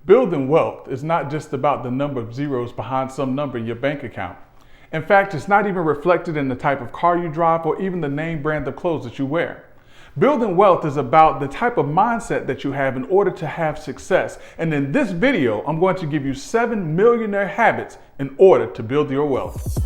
Building wealth is not just about the number of zeros behind some number in your bank account. In fact, it's not even reflected in the type of car you drive or even the name brand of clothes that you wear. Building wealth is about the type of mindset that you have in order to have success. And in this video, I'm going to give you 7 millionaire habits in order to build your wealth.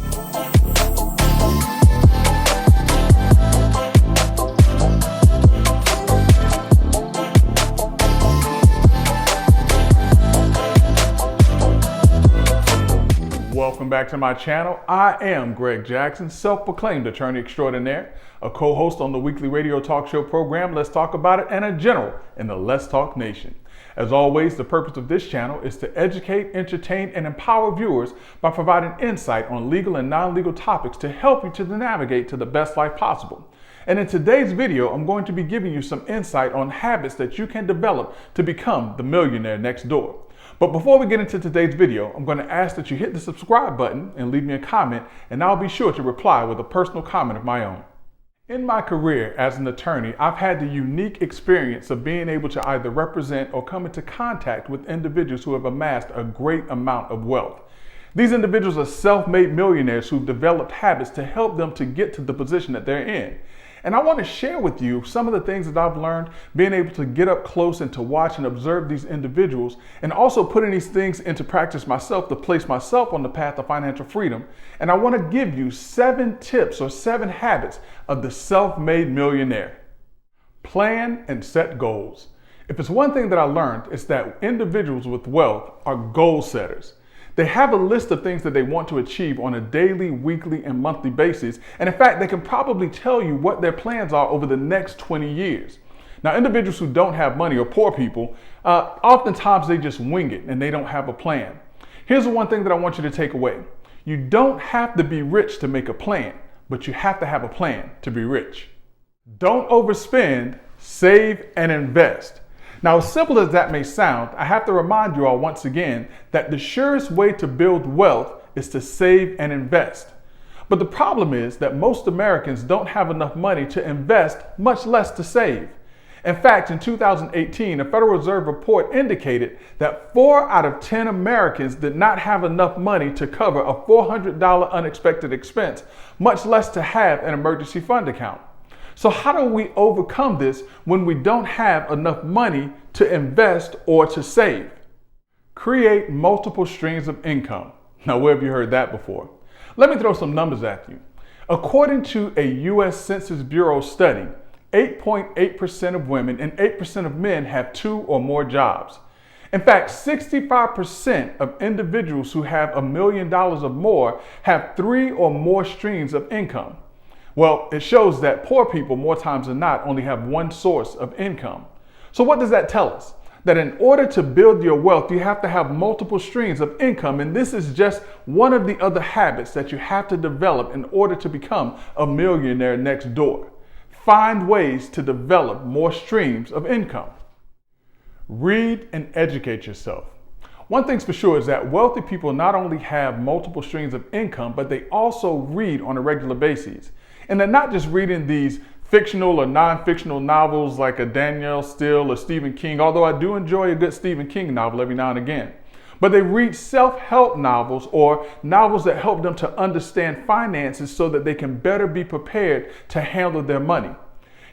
Welcome back to my channel. I am Greg Jackson, self-proclaimed attorney extraordinaire, a co-host on the weekly radio talk show program Let's Talk About It, and a general in the Let's Talk Nation. As always, the purpose of this channel is to educate, entertain, and empower viewers by providing insight on legal and non-legal topics to help you to navigate to the best life possible. And in today's video, I'm going to be giving you some insight on habits that you can develop to become the millionaire next door. But before we get into today's video, I'm going to ask that you hit the subscribe button and leave me a comment, and I'll be sure to reply with a personal comment of my own. In my career as an attorney, I've had the unique experience of being able to either represent or come into contact with individuals who have amassed a great amount of wealth. These individuals are self-made millionaires who've developed habits to help them to get to the position that they're in. And I want to share with you some of the things that I've learned being able to get up close and to watch and observe these individuals, and also putting these things into practice myself to place myself on the path of financial freedom. And I want to give you 7 tips or 7 habits of the self-made millionaire. Plan and set goals. If it's one thing that I learned, it's that individuals with wealth are goal setters. They have a list of things that they want to achieve on a daily, weekly, and monthly basis. And in fact, they can probably tell you what their plans are over the next 20 years. Now, individuals who don't have money or poor people, oftentimes they just wing it and they don't have a plan. Here's the one thing that I want you to take away. You don't have to be rich to make a plan, but you have to have a plan to be rich. Don't overspend, save, and invest. Now, as simple as that may sound, I have to remind you all once again that the surest way to build wealth is to save and invest. But the problem is that most Americans don't have enough money to invest, much less to save. In fact, in 2018, a Federal Reserve report indicated that 4 out of 10 Americans did not have enough money to cover a $400 unexpected expense, much less to have an emergency fund account. So how do we overcome this when we don't have enough money to invest or to save? Create multiple streams of income. Now, where have you heard that before? Let me throw some numbers at you. According to a U.S. Census Bureau study, 8.8% of women and 8% of men have 2 or more jobs. In fact, 65% of individuals who have $1 million or more have 3 or more streams of income. Well, it shows that poor people, more times than not, only have one source of income. So what does that tell us? That in order to build your wealth, you have to have multiple streams of income. And this is just one of the other habits that you have to develop in order to become a millionaire next door. Find ways to develop more streams of income. Read and educate yourself. One thing's for sure is that wealthy people not only have multiple streams of income, but they also read on a regular basis. And they're not just reading these fictional or non-fictional novels like a Danielle Steele or Stephen King, although I do enjoy a good Stephen King novel every now and again. But they read self-help novels or novels that help them to understand finances so that they can better be prepared to handle their money.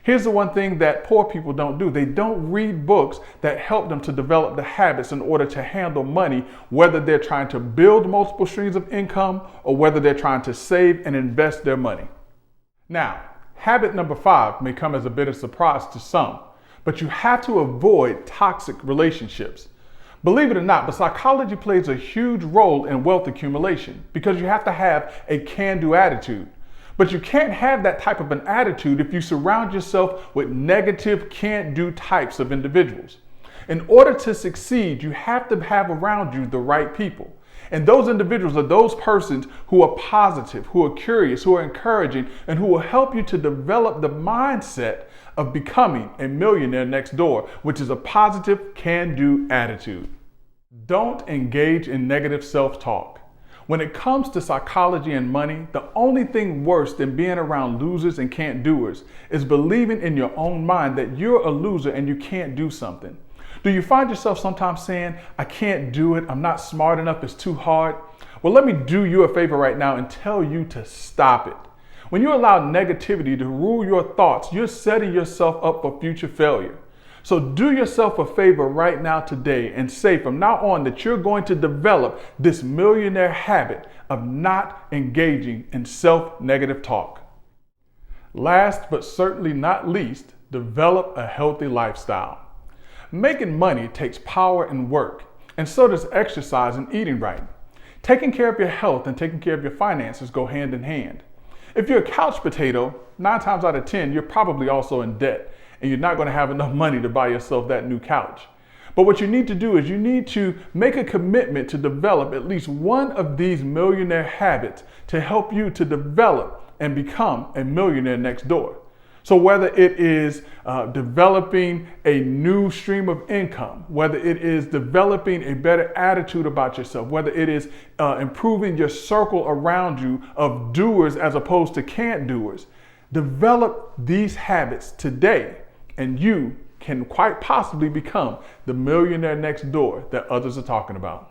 Here's the one thing that poor people don't do. They don't read books that help them to develop the habits in order to handle money, whether they're trying to build multiple streams of income or whether they're trying to save and invest their money. Now, habit number 5 may come as a bit of surprise to some, but you have to avoid toxic relationships. Believe it or not, but psychology plays a huge role in wealth accumulation because you have to have a can-do attitude. But you can't have that type of an attitude if you surround yourself with negative, can't-do types of individuals. In order to succeed, you have to have around you the right people. And those individuals are those persons who are positive, who are curious, who are encouraging, and who will help you to develop the mindset of becoming a millionaire next door, which is a positive, can-do attitude. Don't engage in negative self-talk. When it comes to psychology and money, the only thing worse than being around losers and can't-doers is believing in your own mind that you're a loser and you can't do something. Do you find yourself sometimes saying, I can't do it, I'm not smart enough, it's too hard? Well, let me do you a favor right now and tell you to stop it. When you allow negativity to rule your thoughts, you're setting yourself up for future failure. So do yourself a favor right now today and say from now on that you're going to develop this millionaire habit of not engaging in self-negative talk. Last but certainly not least, develop a healthy lifestyle. Making money takes power and work, and so does exercise and eating right. Taking care of your health and taking care of your finances go hand in hand. If you're a couch potato, 9 times out of 10, you're probably also in debt, and you're not going to have enough money to buy yourself that new couch. But what you need to do is you need to make a commitment to develop at least one of these millionaire habits to help you to develop and become a millionaire next door. So whether it is developing a new stream of income, whether it is developing a better attitude about yourself, whether it is improving your circle around you of doers as opposed to can't doers, develop these habits today and you can quite possibly become the millionaire next door that others are talking about.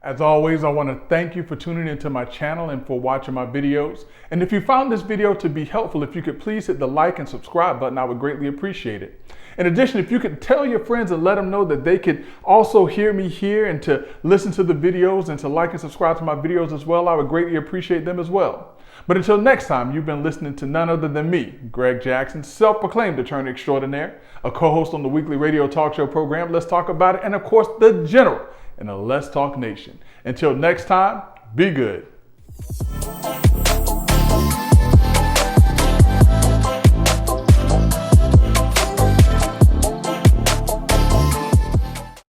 As always, I want to thank you for tuning into my channel and for watching my videos. And if you found this video to be helpful, if you could please hit the like and subscribe button, I would greatly appreciate it. In addition, if you could tell your friends and let them know that they could also hear me here and to listen to the videos and to like and subscribe to my videos as well, I would greatly appreciate them as well. But until next time, you've been listening to none other than me, Greg Jackson, self-proclaimed attorney extraordinaire, a co-host on the weekly radio talk show program, Let's Talk About It, and of course, the general in the Let's Talk Nation. Until next time, be good.